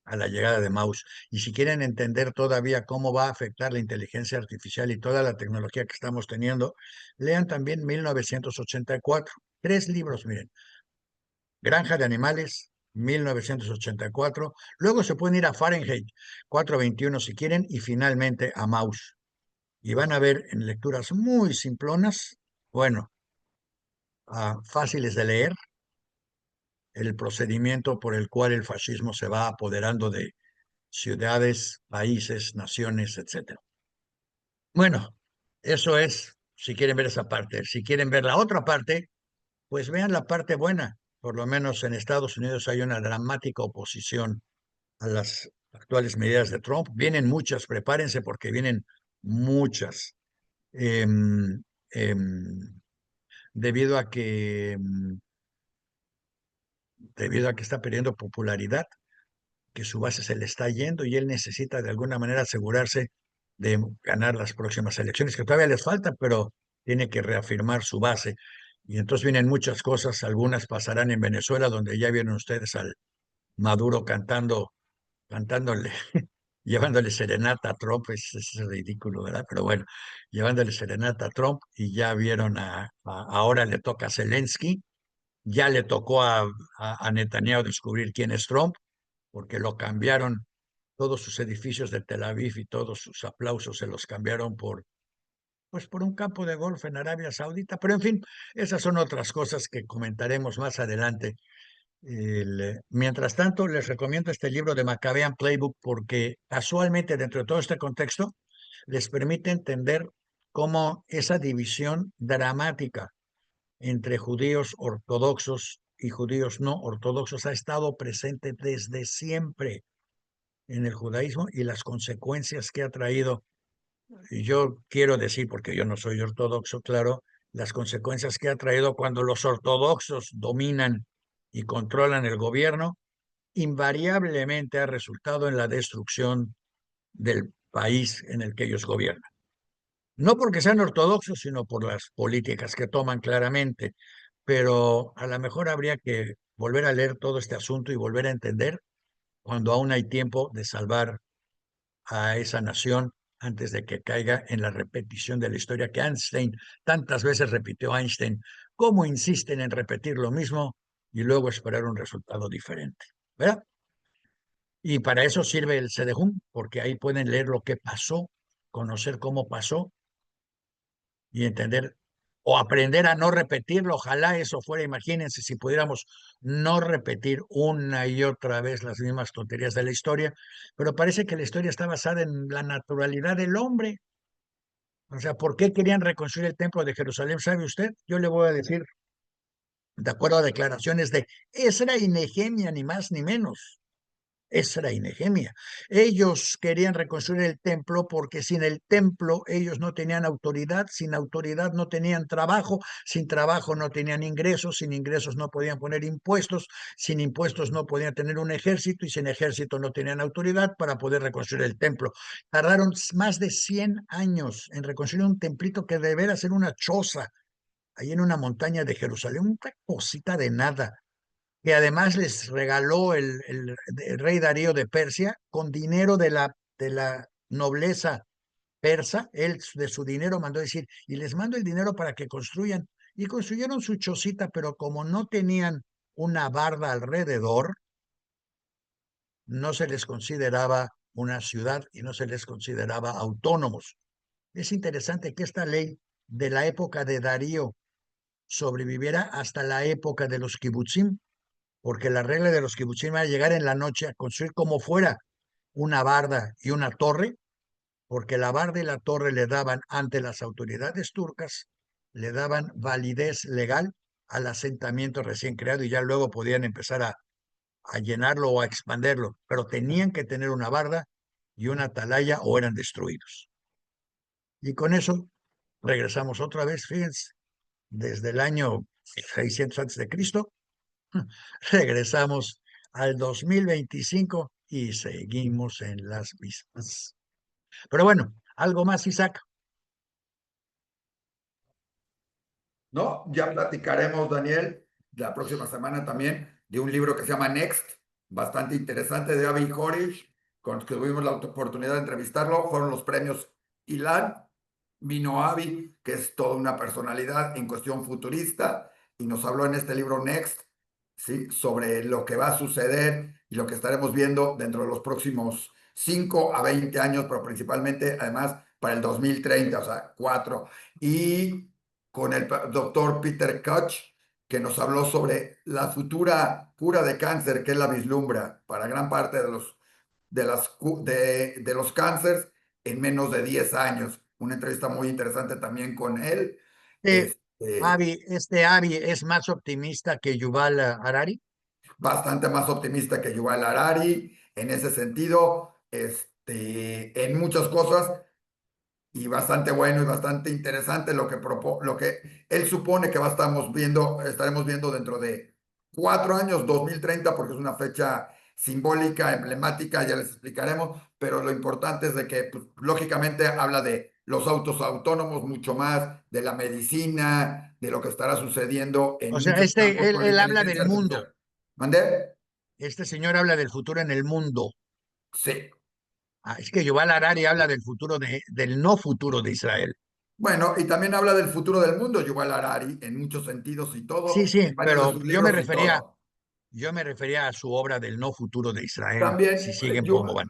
a la llegada de Maus. Y si quieren entender todavía cómo va a afectar la inteligencia artificial y toda la tecnología que estamos teniendo, lean también 1984. Tres libros, miren. Granja de Animales, 1984. Luego se pueden ir a Fahrenheit 421 si quieren y finalmente a Maus. Y van a ver en lecturas muy simplonas, bueno, fáciles de leer, el procedimiento por el cual el fascismo se va apoderando de ciudades, países, naciones, etcétera. Bueno, eso es si quieren ver esa parte. Si quieren ver la otra parte, pues vean la parte buena. Por lo menos en Estados Unidos hay una dramática oposición a las actuales medidas de Trump. Vienen muchas, prepárense porque vienen muchas. Em, em, debido a que debido a que está perdiendo popularidad, que su base se le está yendo y él necesita de alguna manera asegurarse de ganar las próximas elecciones, que todavía les falta, pero tiene que reafirmar su base. Y entonces vienen muchas cosas, algunas pasarán en Venezuela, donde ya vieron ustedes al Maduro cantándole, llevándole serenata a Trump, es ridículo, ¿verdad? Pero bueno, llevándole serenata a Trump y ya vieron ahora le toca a Zelensky, ya le tocó a Netanyahu descubrir quién es Trump, porque lo cambiaron, todos sus edificios de Tel Aviv y todos sus aplausos se los cambiaron pues por un campo de golf en Arabia Saudita, pero en fin, esas son otras cosas que comentaremos más adelante. Mientras tanto, les recomiendo este libro de Maccabean Playbook porque casualmente dentro de todo este contexto les permite entender cómo esa división dramática entre judíos ortodoxos y judíos no ortodoxos ha estado presente desde siempre en el judaísmo y las consecuencias que ha traído. Y yo quiero decir, porque yo no soy ortodoxo, claro, las consecuencias que ha traído cuando los ortodoxos dominan y controlan el gobierno, invariablemente ha resultado en la destrucción del país en el que ellos gobiernan. No porque sean ortodoxos, sino por las políticas que toman claramente. Pero a lo mejor habría que volver a leer todo este asunto y volver a entender cuando aún hay tiempo de salvar a esa nación antes de que caiga en la repetición de la historia que Einstein tantas veces repitió. Einstein, cómo insisten en repetir lo mismo y luego esperar un resultado diferente, ¿verdad? Y para eso sirve el CDJUM, porque ahí pueden leer lo que pasó, conocer cómo pasó y entender o aprender a no repetirlo. Ojalá eso fuera, imagínense si pudiéramos no repetir una y otra vez las mismas tonterías de la historia, pero parece que la historia está basada en la naturalidad del hombre. O sea, ¿por qué querían reconstruir el templo de Jerusalén? ¿Sabe usted? Yo le voy a decir, de acuerdo a declaraciones de Esra y Nehemia, ni más ni menos. Esra y Nehemia. Ellos querían reconstruir el templo porque sin el templo ellos no tenían autoridad, sin autoridad no tenían trabajo, sin trabajo no tenían ingresos, sin ingresos no podían poner impuestos, sin impuestos no podían tener un ejército y sin ejército no tenían autoridad para poder reconstruir el templo. Tardaron más de 100 años en reconstruir un templito que debería ser una choza ahí en una montaña de Jerusalén, una cosita de nada que además les regaló el rey Darío de Persia con dinero de la nobleza persa. Él de su dinero mandó decir, y les mando el dinero para que construyan. Y construyeron su chocita, pero como no tenían una barda alrededor, no se les consideraba una ciudad y no se les consideraba autónomos. Es interesante que esta ley de la época de Darío sobreviviera hasta la época de los kibutzim, porque la regla de los kibutzim era llegar en la noche a construir como fuera una barda y una torre, porque la barda y la torre le daban ante las autoridades turcas, le daban validez legal al asentamiento recién creado y ya luego podían empezar a llenarlo o a expanderlo, pero tenían que tener una barda y una atalaya o eran destruidos. Y con eso regresamos otra vez, fíjense, desde el año 600 antes de Cristo regresamos al 2025 y seguimos en las mismas. Pero bueno, algo más, Isaac. ¿No? Ya platicaremos, Daniel, la próxima semana también de un libro que se llama Next, bastante interesante, de Avi Horish, con los que tuvimos la oportunidad de entrevistarlo. Fueron los premios Ilan. Vino Avi, que es toda una personalidad en cuestión futurista, y nos habló en este libro Next, ¿sí?, sobre lo que va a suceder y lo que estaremos viendo dentro de los próximos 5 a 20 años, pero principalmente, además, para el 2030, o sea, 4. Y con el doctor Peter Koch, que nos habló sobre la futura cura de cáncer, que es la vislumbra para gran parte de los cánceres en menos de 10 años. Una entrevista muy interesante también con él. Este Avi es más optimista que Yuval Harari. Bastante más optimista que Yuval Harari en ese sentido, en muchas cosas, y bastante bueno y bastante interesante lo que él supone que estaremos viendo dentro de 4 años, 2030, porque es una fecha simbólica, emblemática, ya les explicaremos, pero lo importante es de que, pues, lógicamente habla de los autos autónomos, mucho más de la medicina, de lo que estará sucediendo O en sea, muchos campos con la él habla del inteligencia mundo. artificial. ¿Mandé? Este señor habla del futuro en el mundo. Sí. Es que Yuval Harari habla del futuro del no futuro de Israel. Bueno, y también habla del futuro del mundo, Yuval Harari, en muchos sentidos y Sí, todo, sí, en varios de pero sus libros y todo. yo me refería a su obra del no futuro de Israel, si También, siguen como van.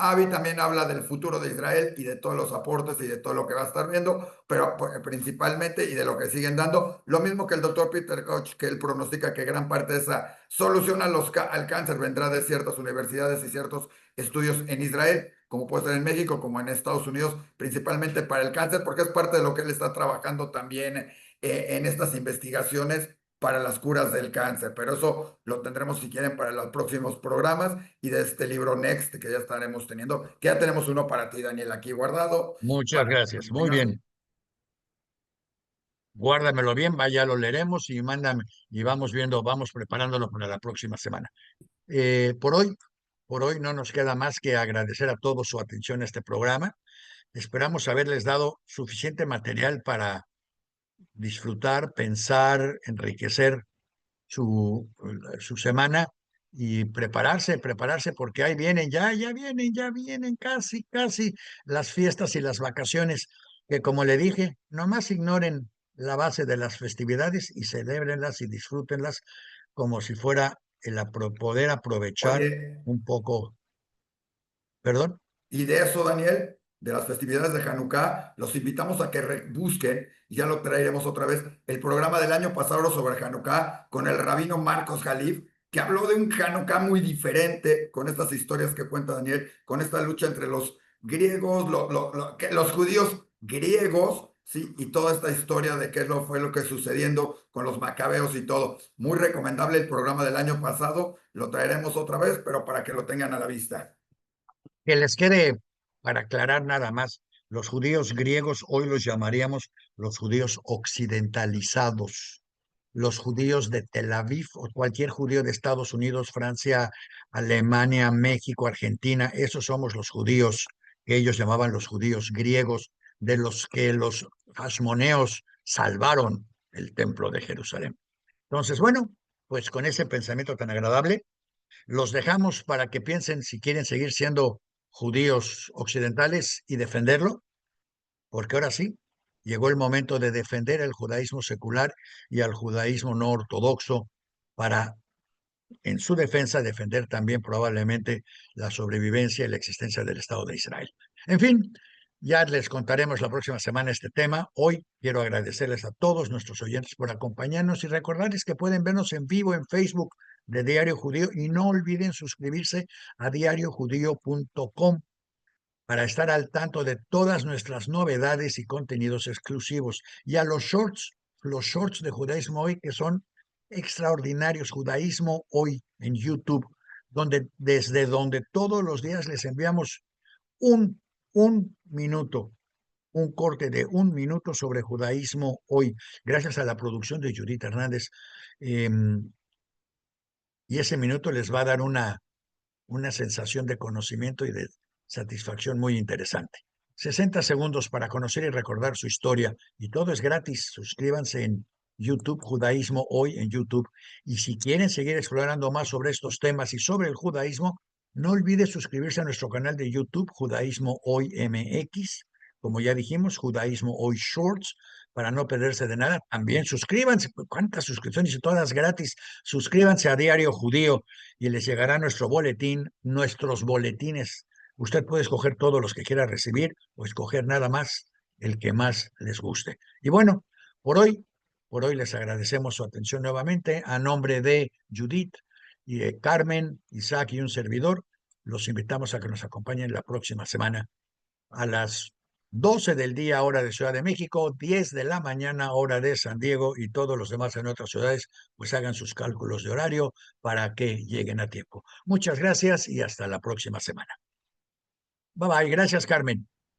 Avi también habla del futuro de Israel y de todos los aportes y de todo lo que va a estar viendo, pero principalmente y de lo que siguen dando. Lo mismo que el doctor Peter Koch, que él pronostica que gran parte de esa solución al cáncer vendrá de ciertas universidades y ciertos estudios en Israel, como puede ser en México, como en Estados Unidos, principalmente para el cáncer, porque es parte de lo que él está trabajando también en estas investigaciones para las curas del cáncer, pero eso lo tendremos si quieren para los próximos programas y de este libro Next que ya estaremos teniendo, que ya tenemos uno para ti, Daniel, aquí guardado, Muchas para que gracias, lo muy tengas. bien. Guárdamelo bien, vaya, lo leeremos y mándame y vamos viendo, vamos preparándolo para la próxima semana. Por hoy no nos queda más que agradecer a todos su atención a este programa. Esperamos haberles dado suficiente material para disfrutar, pensar, enriquecer su semana y prepararse porque ahí vienen, ya vienen casi las fiestas y las vacaciones, que como le dije, nomás ignoren la base de las festividades y celébrenlas y disfrútenlas como si fuera poder aprovechar Oye, un poco, perdón. y de eso, Daniel, de las festividades de Hanukkah, los invitamos a que busquen, y ya lo traeremos otra vez, el programa del año pasado sobre Hanukkah con el rabino Marcos Jalif, que habló de un Hanukkah muy diferente, con estas historias que cuenta Daniel, con esta lucha entre los griegos, los judíos griegos, Sí, y toda esta historia de qué fue lo que sucediendo con los macabeos y todo. Muy recomendable el programa del año pasado. Lo traeremos otra vez, pero para que lo tengan a la vista. Que les quede para aclarar nada más, los judíos griegos hoy los llamaríamos los judíos occidentalizados. Los judíos de Tel Aviv o cualquier judío de Estados Unidos, Francia, Alemania, México, Argentina, esos somos los judíos que ellos llamaban los judíos griegos, de los que los hasmoneos salvaron el templo de Jerusalén. Entonces, bueno, pues con ese pensamiento tan agradable, los dejamos para que piensen si quieren seguir siendo judíos occidentales y defenderlo, porque ahora sí, llegó el momento de defender el judaísmo secular y al judaísmo no ortodoxo para, en su defensa, defender también probablemente la sobrevivencia y la existencia del Estado de Israel. En fin, ya les contaremos la próxima semana este tema. Hoy quiero agradecerles a todos nuestros oyentes por acompañarnos y recordarles que pueden vernos en vivo en Facebook de Diario Judío y no olviden suscribirse a diariojudío.com para estar al tanto de todas nuestras novedades y contenidos exclusivos. Y a los shorts de Judaísmo Hoy, que son extraordinarios, Judaísmo Hoy en YouTube, desde donde todos los días les enviamos un, un minuto, un corte de un minuto sobre Judaísmo Hoy, gracias a la producción de Judith Hernández. Eh, y ese minuto les va a dar una sensación de conocimiento y de satisfacción muy interesante. 60 segundos para conocer y recordar su historia y todo es gratis. Suscríbanse en YouTube, Judaísmo Hoy en YouTube. Y si quieren seguir explorando más sobre estos temas y sobre el judaísmo, no olvide suscribirse a nuestro canal de YouTube, Judaísmo Hoy MX. Como ya dijimos, Judaísmo Hoy Shorts, para no perderse de nada. También suscríbanse. ¿Cuántas suscripciones y todas gratis? Suscríbanse a Diario Judío y les llegará nuestro boletín, nuestros boletines. Usted puede escoger todos los que quiera recibir o escoger nada más el que más les guste. Y bueno, por hoy les agradecemos su atención nuevamente. A nombre de Judith y de Carmen, Isaac y un servidor, los invitamos a que nos acompañen la próxima semana a las 12 del día, hora de Ciudad de México, 10 de la mañana, hora de San Diego, y todos los demás en otras ciudades, pues hagan sus cálculos de horario para que lleguen a tiempo. Muchas gracias y hasta la próxima semana. Bye bye. Gracias, Carmen.